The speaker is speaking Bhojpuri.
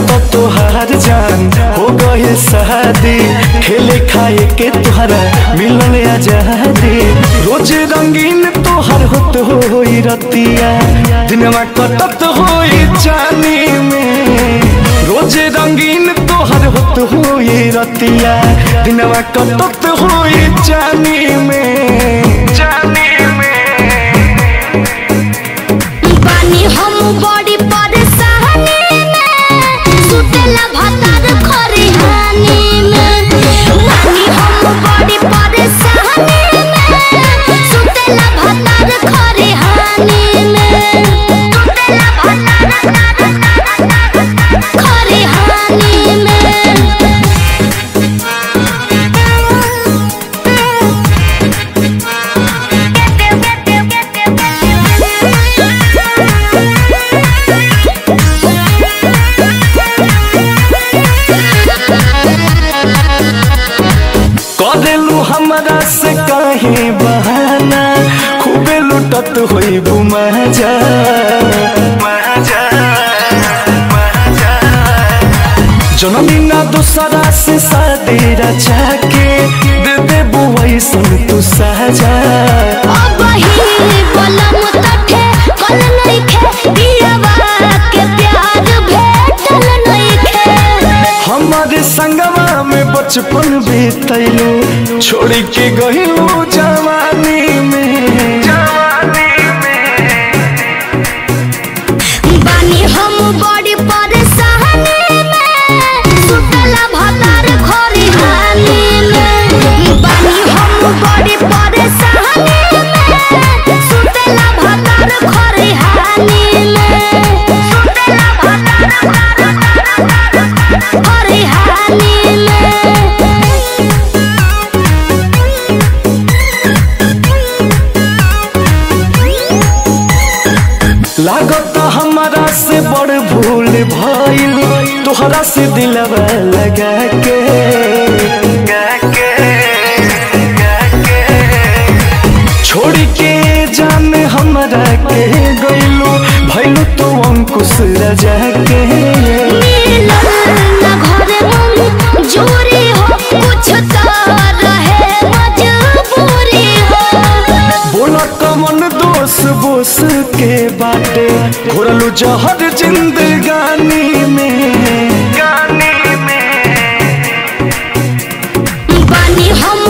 तो तोहार जान हो गए शादी, खेले खाए के तुहरा मिलल आजादी। रोज रंगीन तोहर होत होई रतिया, दिनवा कटत होई जानी में। रोज रंगीन तोहर होत होई रतिया, दिनवा कटत होई जानी में, जानी में। बानी हम बड़ी परेशानी में, सुतेला भतार खरिहानी में। बानी हम बड़ी परेशानी में, सुतेला भतार खरिहानी में। सुतेला भतार खरिहानी में। करेलू हमरा से काहे बहाना, खूबे लुटत होई बुमाजा। जनमी ना दूसरा से शादी रचा के, दे दे बुआई सन तू साजा। अब ही बलम तठे कल नइखे, दिलवा के प्यार भेटल नइखे। हमारे संगवा में बचपन बीतैलू, छोड़ के गइलू जवानी में, जवानी में। बानी हम बड़ी परेशानी में, सुतेला भतार खरिहानी में। बानी हम बड़ी परेशानी में, सुतेला भतार खरिहानी में। सुतेला भतार खरिहानी में। लागत हमारा से बड़ भूल भइल, तोहरा से दिलवा लगा के, छोड़ के जान हमरा के गइलू, भइलू तो अंकुश रजा के। ना घरे मंजूरी हो, कुछ तो रहे मजबूरी हो। बोला कमन दोष बोस के बाटे, घोरलू जहर जिंदगानी में, गानी में। बानी हम